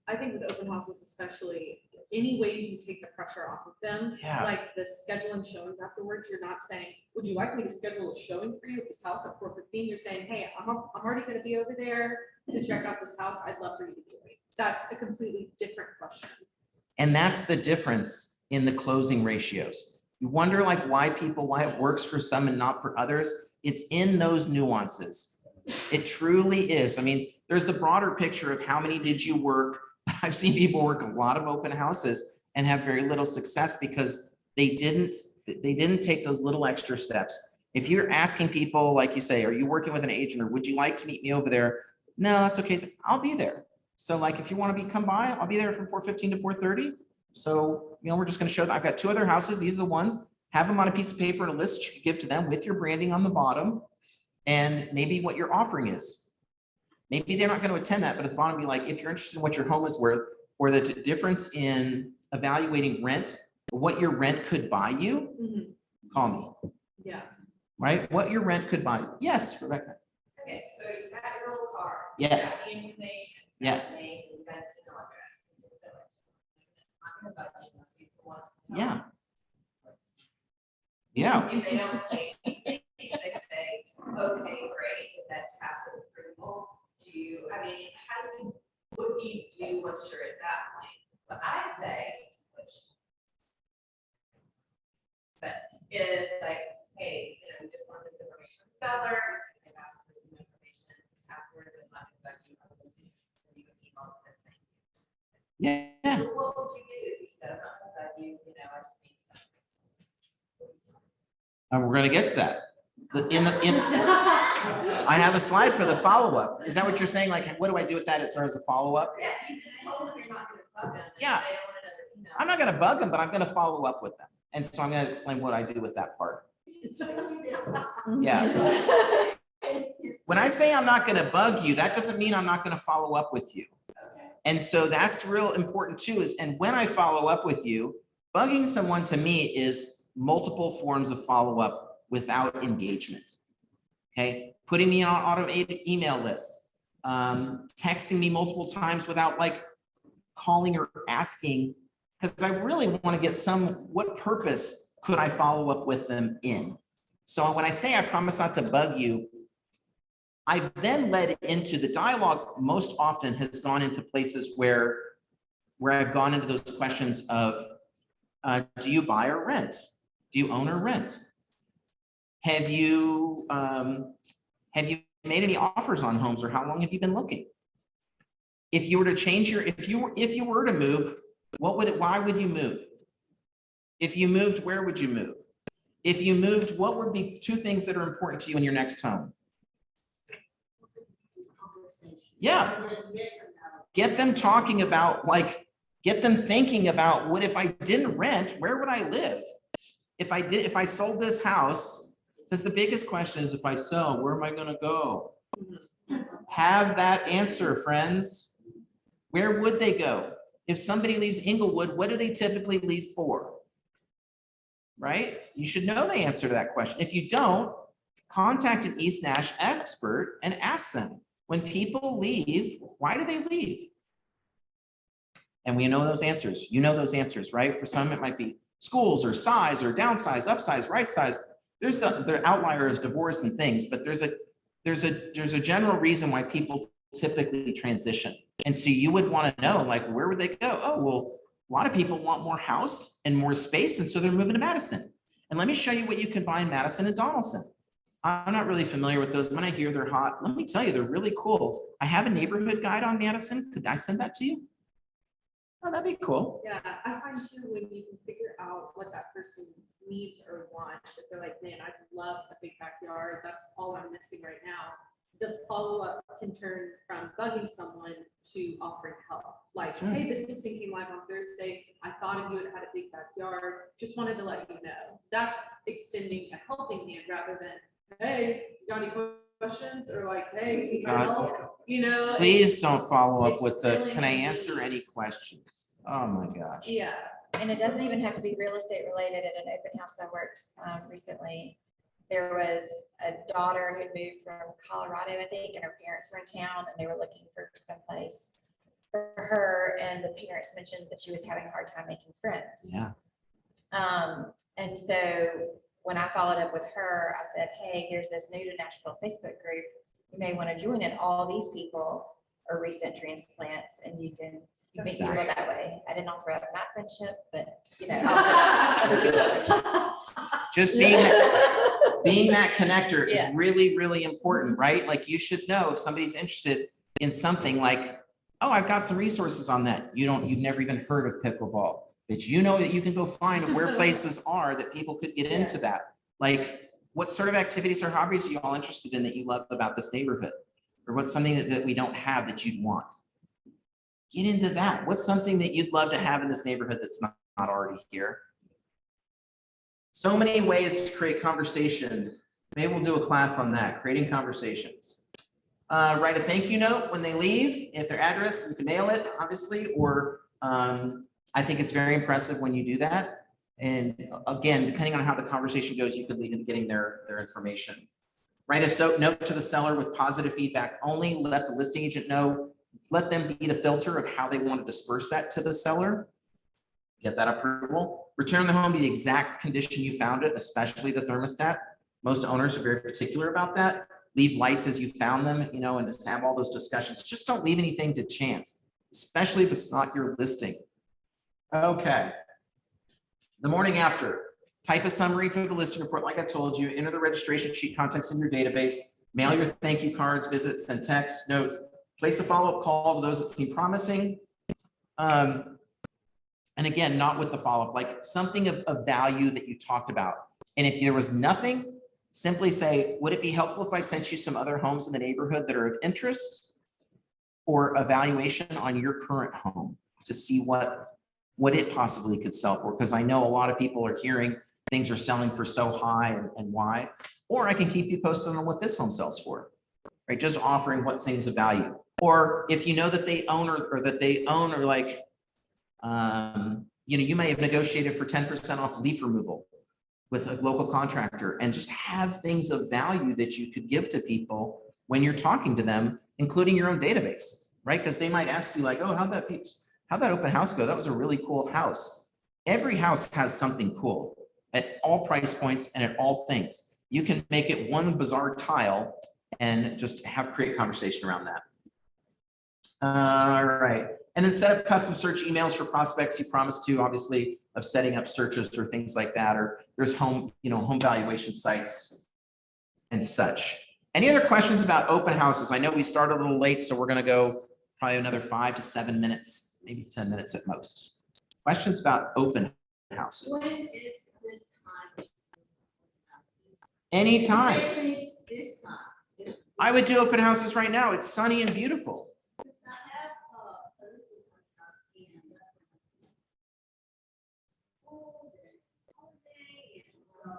I think with open houses, especially, any way you take the pressure off of them, Yeah. like the scheduling showings afterwards, you're not saying, would you like me to schedule a showing for you at this house at 4:15? You're saying, hey, I'm already going to be over there to check out this house. I'd love for you to do it. That's a completely different question. And that's the difference in the closing ratios. You wonder, like, why it works for some and not for others. It's in those nuances. It truly is. I mean, there's the broader picture of how many did you work. I've seen people work a lot of open houses and have very little success because they didn't take those little extra steps. If you're asking people, like you say, are you working with an agent, or would you like to meet me over there? No, that's okay. I'll be there. So, like, if you want to come by, I'll be there from 4:15 to 4:30. So, we're just going to show that I've got 2 other houses. These are the ones. Have them on a piece of paper and a list you can give to them with your branding on the bottom, and maybe what your offering is. Maybe they're not going to attend that, but at the bottom, be like, if you're interested in what your home is worth, or the difference in evaluating rent, or what your rent could buy you, call me. Yeah. Right? What your rent could buy. Yes, Rebecca. Okay, so you've got your little card. Yes. You've got the information. Yes. You've got email address. So I'm gonna bug you unless you for once. Yeah. Yeah, If they don't say anything, if they say, okay, great, is that tacit approval? I mean, what do you do once you're at that point? What I say, is like, hey, we just want this information from the seller, and ask for some information afterwards, and let me you know, this is the email that says thank you. yeah. What would you do if you said, I just need some. And we're gonna get to that. I have a slide for the follow-up. Is that what you're saying? Like, what do I do with that as far as a follow-up? Yeah, you just told them you're not gonna bug them. and Yeah. they don't want another email. I'm not gonna bug them, but I'm gonna follow up with them. And so I'm gonna explain what I do with that part. Yeah. When I say I'm not gonna bug you, that doesn't mean I'm not gonna follow up with you. And so that's real important too, and when I follow up with you, bugging someone to me is multiple forms of follow-up without engagement. Okay, putting me on automated email lists, texting me multiple times without like calling or asking, because I really want to get what purpose could I follow up with them in? So when I say I promise not to bug you, I've then led into the dialogue most often has gone into places where I've gone into those questions of, do you buy or rent? Do you own or rent? Have you made any offers on homes, or how long have you been looking? If you were to change if you were to move, why would you move? If you moved, where would you move? If you moved, what would be 2 things that are important to you in your next home? Yeah. Get them talking about, get them thinking about, what if I didn't rent, where would I live? If I sold this house, because the biggest question is, if I sell, where am I gonna go? Have that answer, friends. Where would they go? If somebody leaves Inglewood, what do they typically leave for? Right? You should know the answer to that question. If you don't, contact an East Nash expert and ask them, when people leave, why do they leave? And we know those answers. You know those answers, right? For some, it might be schools or size or downsize, upsize, right size. There's the outlier is divorce and things, but there's a general reason why people typically transition. And so you would want to know, like, where would they go? Oh, well, a lot of people want more house and more space, and so they're moving to Madison. And let me show you what you can buy in Madison and Donaldson. I'm not really familiar with those. When I hear they're hot, let me tell you, they're really cool. I have a neighborhood guide on Madison. Could I send that to you? Oh, that'd be cool. Yeah, I find too, when you can figure out what that person needs or wants, if they're like, man, I love a big backyard, that's all I'm missing right now. The follow-up can turn from bugging someone to offering help. Like, That's right. hey, this is Thinking Live on Thursday. I thought of you, it had a big backyard. Just wanted to let you know. That's extending a helping hand rather than, hey, you got any questions? Or like, hey, need my help? You know? Please don't follow up it's with the, really can I easy. answer any questions? Oh my gosh. Yeah. And it doesn't even have to be real estate related. At an open house I worked recently, there was a daughter who'd moved from Colorado, I think, and her parents were in town, and they were looking for someplace for her. And the parents mentioned that she was having a hard time making friends. Yeah. And so when I followed up with her, I said, hey, there's this New to Nashville Facebook group. You may want to join it. All these people are recent transplants, and you can meet people that way. I didn't offer up my friendship, but other people's friendship. Just being that connector is really, really important, right? Like, you should know if somebody's interested in something, like, oh, I've got some resources on that. You've never even heard of pickleball, but you know that you can go find where places are that people could get into that. Like, what sort of activities or hobbies are you all interested in that you love about this neighborhood? Or what's something that we don't have that you'd want? Get into that. What's something that you'd love to have in this neighborhood that's not already here? So many ways to create conversation. Maybe we'll do a class on that, creating conversations. Write a thank you note when they leave. If their address, you can mail it, obviously, or I think it's very impressive when you do that. And again, depending on how the conversation goes, you could lead into getting their information. Write a note to the seller with positive feedback only. Let the listing agent know. Let them be the filter of how they want to disperse that to the seller. get that approval. Return the home to the exact condition you found it, especially the thermostat. Most owners are very particular about that. Leave lights as you found them, you know, and just have all those discussions. Just don't leave anything to chance, especially if it's not your listing. Okay. The morning after, type a summary for the listing report. Like I told you, enter the registration sheet contacts in your database, mail your thank you cards, visits, send text, notes, place a follow-up call to those that seem promising. And again, not with the follow-up, like something of value that you talked about. And if there was nothing, simply say, would it be helpful if I sent you some other homes in the neighborhood that are of interest or evaluation on your current home to see what it possibly could sell for? Because I know a lot of people are hearing things are selling for so high and why, or I can keep you posted on what this home sells for, right? Just offering what things of value. Or if you know that they own or that they own or like, you know, you may have negotiated for 10% off leaf removal with a local contractor and just have things of value that you could give to people when you're talking to them, including your own database, right? Because they might ask you like, oh, how'd that open house go? That was a really cool house. Every house has something cool at all price points and at all things. You can make it one bizarre tile and just create conversation around that. All right. And then set up custom search emails for prospects you promised to, obviously, of setting up searches or things like that, or there's home valuation sites and such. Any other questions about open houses? I know we started a little late, so we're going to go probably another 5 to 7 minutes, maybe 10 minutes at most. Questions about open houses? When is the time? Anytime. Especially this time. I would do open houses right now. It's sunny and beautiful. Does not have, a listing contract in. Holiday, and so.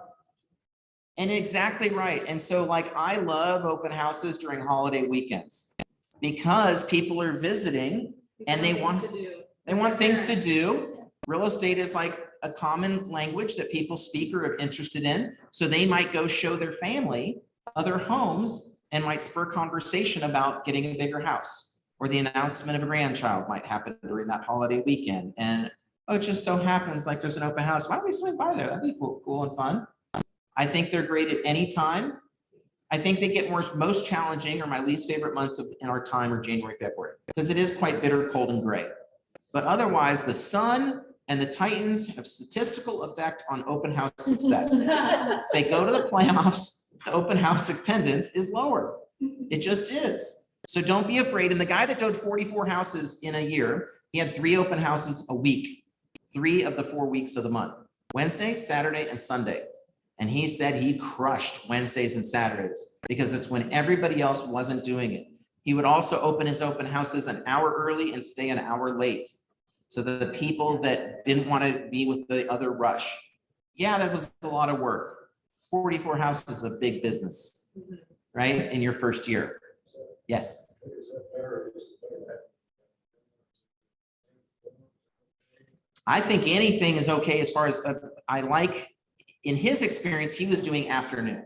And exactly right. And so like I love open houses during holiday weekends because people are visiting and they want things to do. Real estate is like a common language that people speak or are interested in. So they might go show their family other homes and might spur conversation about getting a bigger house, or the announcement of a grandchild might happen during that holiday weekend. And oh, it just so happens like there's an open house. Why don't we swing by there? That'd be cool and fun. I think they're great at any time. I think they get most challenging, or my least favorite months in our time are January, February, because it is quite bitter, cold, and gray. But otherwise, the sun and the Titans have statistical effect on open house success. If they go to the playoffs, the open house attendance is lower. It just is. So don't be afraid. And the guy that did 44 houses in a year, he had 3 open houses a week, 3 of the 4 weeks of the month, Wednesday, Saturday, and Sunday. And he said he crushed Wednesdays and Saturdays because it's when everybody else wasn't doing it. He would also open his open houses an hour early and stay an hour late. So the people that didn't want to be with the other rush. Yeah, that was a lot of work. 44 houses is a big business, right? In your first year. Yes. I think anything is okay as far as I like. In his experience, he was doing afternoon,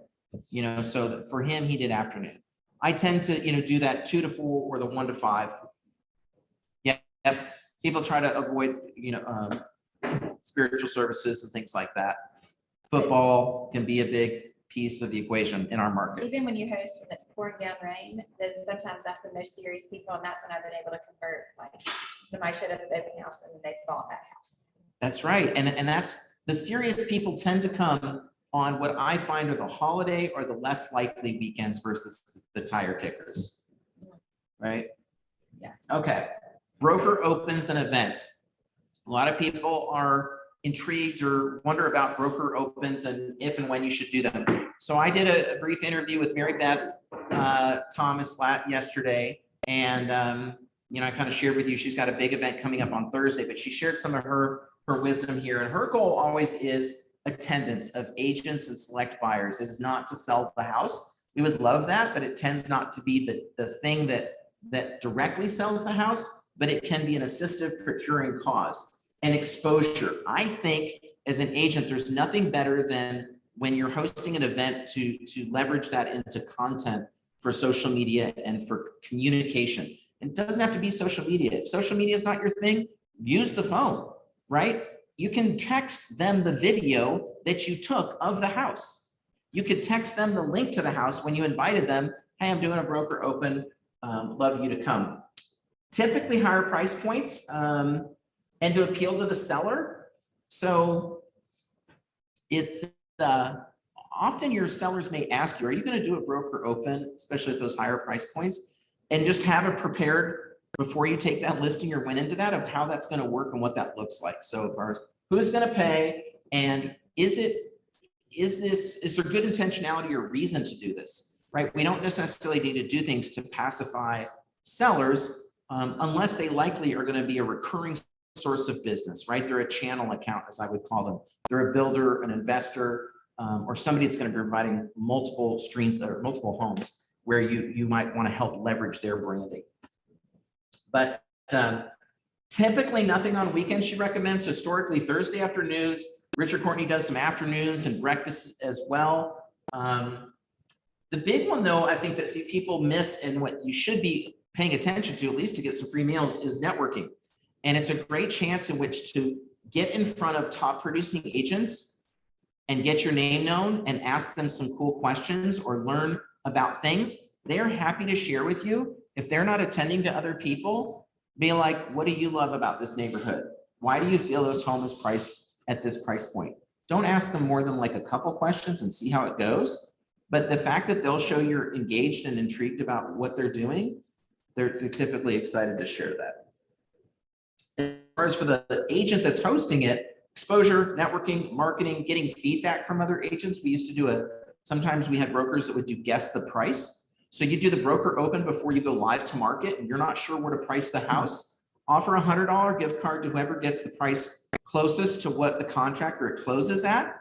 so that for him, he did afternoon. I tend to, do that 2 to 4 or the 1 to 5. Yep. People try to avoid, spiritual services and things like that. Football can be a big piece of the equation in our market. Even when you host when it's pouring down rain, sometimes that's the most serious people, and that's when I've been able to convert. Like somebody showed up at the open house and they bought that house. That's right, and that's the serious people tend to come on what I find are the holiday or the less likely weekends versus the tire kickers, right? Yeah. Okay. Broker opens an event. A lot of people are intrigued or wonder about broker opens and if and when you should do them. So I did a brief interview with Mary Beth Thomas yesterday, and I kind of shared with you she's got a big event coming up on Thursday, but she shared some of her wisdom here, and her goal always is attendance of agents and select buyers. It is not to sell the house. We would love that, but it tends not to be the thing that directly sells the house, but it can be an assistive procuring cause and exposure. I think as an agent, there's nothing better than when you're hosting an event to leverage that into content for social media and for communication. It doesn't have to be social media. If social media is not your thing, use the phone, right? you can text them the video that you took of the house. You could text them the link to the house when you invited them. Hey, I'm doing a broker open. Love you to come. Typically higher price points and to appeal to the seller. So it's often your sellers may ask you, are you going to do a broker open, especially at those higher price points, and just have it prepared before you take that listing or went into that of how that's going to work and what that looks like. So as far as who's going to pay and is there good intentionality or reason to do this, right? We don't necessarily need to do things to pacify sellers unless they likely are going to be a recurring source of business, right? They're a channel account, as I would call them. They're a builder, an investor, or somebody that's going to be providing multiple streams or multiple homes where you might want to help leverage their branding. But typically nothing on weekends she recommends. Historically Thursday afternoons. Richard Courtney does some afternoons and breakfasts as well. The big one though, I think that people miss and what you should be paying attention to, at least to get some free meals, is networking. And it's a great chance in which to get in front of top producing agents and get your name known and ask them some cool questions or learn about things. They're happy to share with you. If they're not attending to other people, be like, what do you love about this neighborhood? Why do you feel this home is priced at this price point? Don't ask them more than like a couple questions and see how it goes. But the fact that they'll show you're engaged and intrigued about what they're doing, they're typically excited to share that. As far as for the agent that's hosting it, exposure, networking, marketing, getting feedback from other agents. We used to do sometimes we had brokers that would do guess the price. So you do the broker open before you go live to market and you're not sure where to price the house. Offer a $100 gift card to whoever gets the price closest to what the contractor closes at.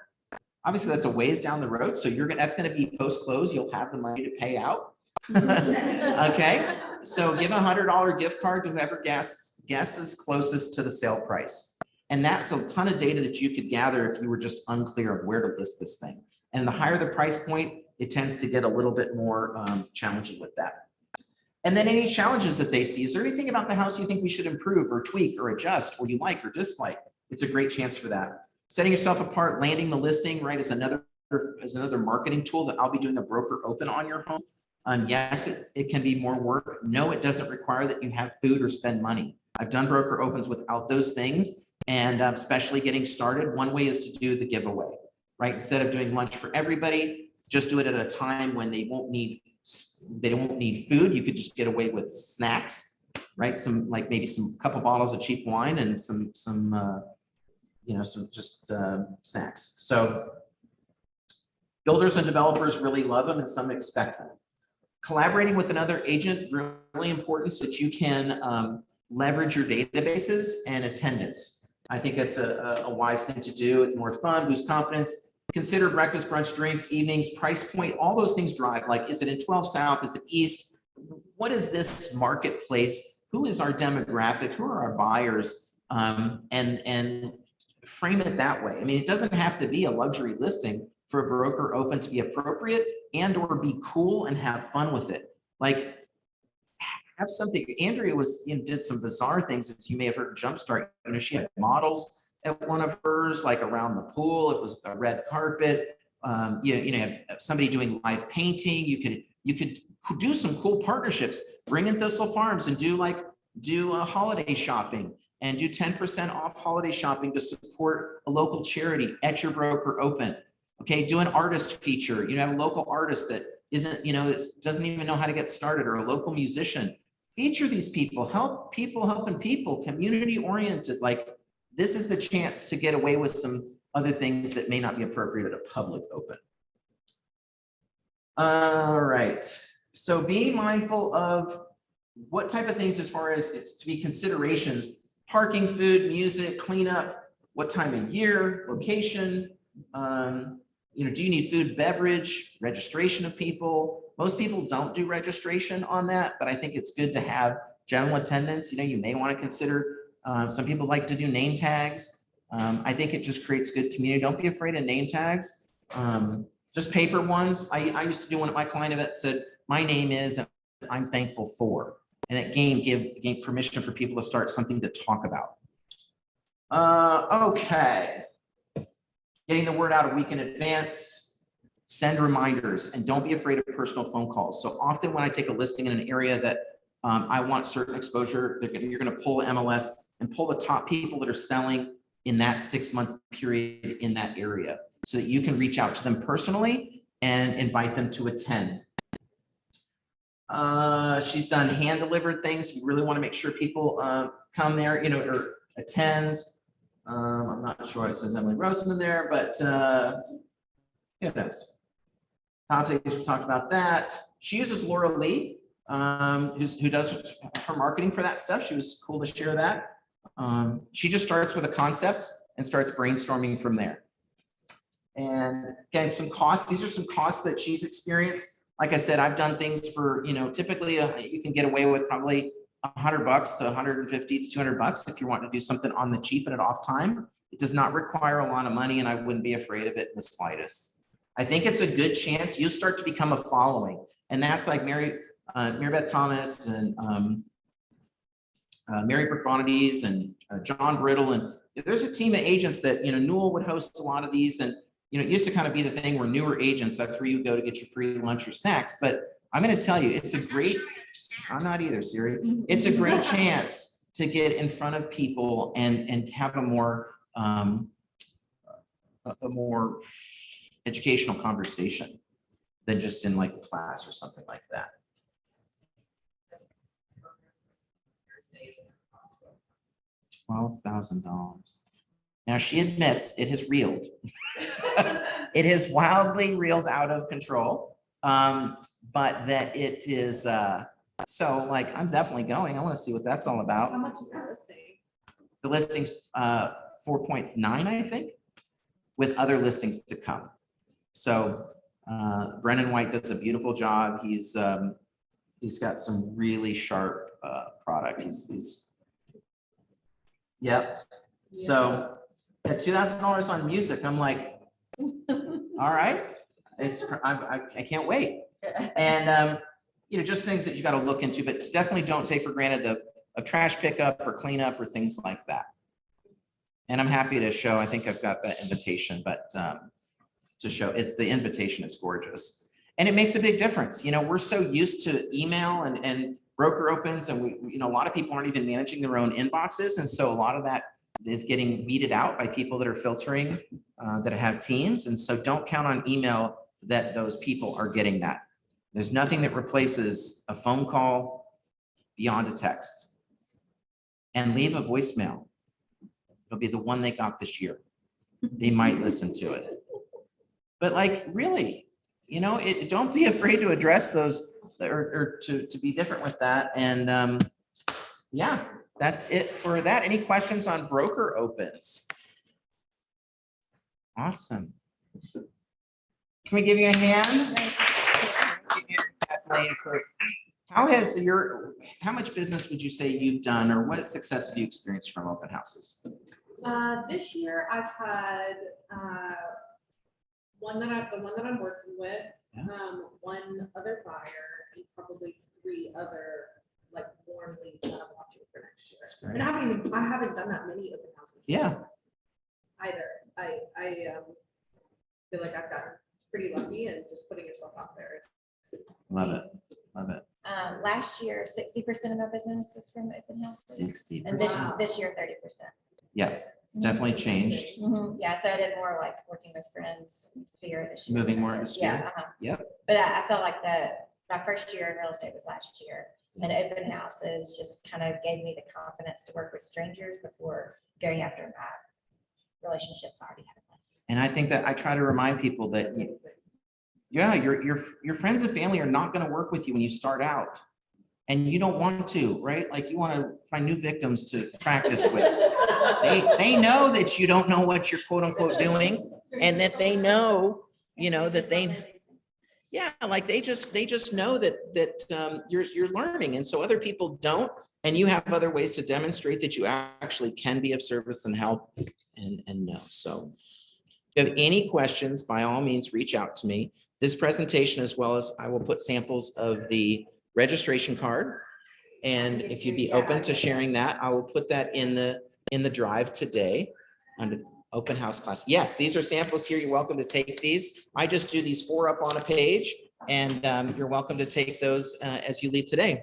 Obviously that's a ways down the road. So that's going to be post-close. You'll have the money to pay out. Okay. So give a $100 gift card to whoever guesses closest to the sale price. And that's a ton of data that you could gather if you were just unclear of where to list this thing. And the higher the price point, it tends to get a little bit more challenging with that. And then any challenges that they see. Is there anything about the house you think we should improve or tweak or adjust or you like or dislike? It's a great chance for that. Setting yourself apart, landing the listing, right, is another marketing tool that I'll be doing a broker open on your home. Yes, it can be more work. No, it doesn't require that you have food or spend money. I've done broker opens without those things. And especially getting started, one way is to do the giveaway, right? Instead of doing lunch for everybody, just do it at a time when they won't need food. You could just get away with snacks, right? Some like maybe some couple bottles of cheap wine and some snacks. So builders and developers really love them and some expect them. Collaborating with another agent, really important so that you can leverage your databases and attendance. I think that's a wise thing to do. It's more fun, boosts confidence. Consider breakfast, brunch, drinks, evenings, price point, all those things drive. Like, is it in 12 South? Is it East? What is this marketplace? Who is our demographic? Who are our buyers? And frame it that way. I mean, it doesn't have to be a luxury listing for a broker open to be appropriate and or be cool and have fun with it. Like, have something. Andrea did some bizarre things, as you may have heard Jumpstart. She had models at one of hers, like around the pool. It was a red carpet. Have somebody doing live painting. You could do some cool partnerships. Bring in Thistle Farms and do a holiday shopping and do 10% off holiday shopping to support a local charity at your broker open. Okay, do an artist feature. Have a local artist that doesn't even know how to get started, or a local musician. Feature these people, helping people, community oriented. Like, this is the chance to get away with some other things that may not be appropriate at a public open. All right. So be mindful of what type of things as far as to be considerations: parking, food, music, cleanup, what time of year, location. Do you need food, beverage, registration of people? Most people don't do registration on that, but I think it's good to have general attendance. You may want to consider, some people like to do name tags. I think it just creates good community. Don't be afraid of name tags. Just paper ones. I used to do one at my client event that said, my name is, and I'm thankful for. And that gave permission for people to start something to talk about. Okay. Getting the word out a week in advance, send reminders, and don't be afraid of personal phone calls. So often when I take a listing in an area that I want certain exposure, you're gonna pull MLS and pull the top people that are selling in that 6-month period in that area so that you can reach out to them personally and invite them to attend. She's done hand delivered things. We really want to make sure people come there, or attend. I'm not sure it says Emily Roseman there, but who knows? Top tips, we talked about that. She uses Laura Lee, who does her marketing for that stuff. She was cool to share that. She just starts with a concept and starts brainstorming from there. And again, some costs. These are some costs that she's experienced. Like I said, I've done things for, typically you can get away with probably $100 to $150 to $200 if you want to do something on the cheap and at off time. It does not require a lot of money, and I wouldn't be afraid of it in the slightest. I think it's a good chance you start to become a following, and that's like Mary Beth Thomas and Mary Brooke Bonadies and John Brittle, and there's a team of agents that Newell would host a lot of these, and it used to kind of be the thing where newer agents, that's where you go to get your free lunch or snacks. But I'm going to tell you, it's a great, I'm not either, Siri. It's a great chance to get in front of people and have a more educational conversation than just in like a class or something like that. $12,000. Now she admits it has reeled. It has wildly reeled out of control, but that it is, so like, I'm definitely going. I want to see what that's all about. How much is that listing? The listing's 4.9, I think, with other listings to come. So Brennan White does a beautiful job. He's got some really sharp product. Yep. So at $2,000 on music, I'm like, all right, I can't wait. And just things that you got to look into, but definitely don't take for granted of trash pickup or cleanup or things like that. And I'm happy to show, I think I've got that invitation, but to show the invitation is gorgeous. And it makes a big difference. We're so used to email and broker opens, and a lot of people aren't even managing their own inboxes. And so a lot of that is getting weeded out by people that are filtering, that have teams. And so don't count on email that those people are getting that. There's nothing that replaces a phone call beyond a text. And leave a voicemail. It'll be the one they got this year. They might listen to it. But like, really, don't be afraid to address those or to be different with that. And yeah, that's it for that. Any questions on broker opens? Awesome. Can we give you a hand? How much business would you say you've done, or what success have you experienced from open houses? This year I've had the one that I'm working with, one other buyer, and probably 3 other like warm leads that I'm watching for next year. And I haven't done that many open houses. Yeah. Either. I feel like I've gotten pretty lucky, and just putting yourself out there. Love it. Love it. Last year, 60% of my business was from open houses. 60%. And this year, 30%. Yeah, it's definitely changed. Yeah, so I did more like working with friends in Sphere this year. Moving more into Sphere. Yeah. Yep. But I felt like my first year in real estate was last year, and open houses just kind of gave me the confidence to work with strangers before going after my relationships I already had in place. And I think that I try to remind people that, yeah, your friends and family are not going to work with you when you start out, and you don't want to, right? Like, you want to find new victims to practice with. They know that you don't know what you're quote unquote doing, and that they know, that like they just know that you're learning, and so other people don't, and you have other ways to demonstrate that you actually can be of service and help and know. So if you have any questions, by all means, reach out to me. This presentation, as well as I will put samples of the registration card. And if you'd be open to sharing that, I will put that in the in the drive today under open house class. Yes, these are samples here. You're welcome to take these. I just do these 4 up on a page, and you're welcome to take those as you leave today.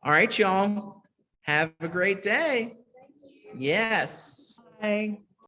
All right, y'all. Have a great day. Yes. Bye.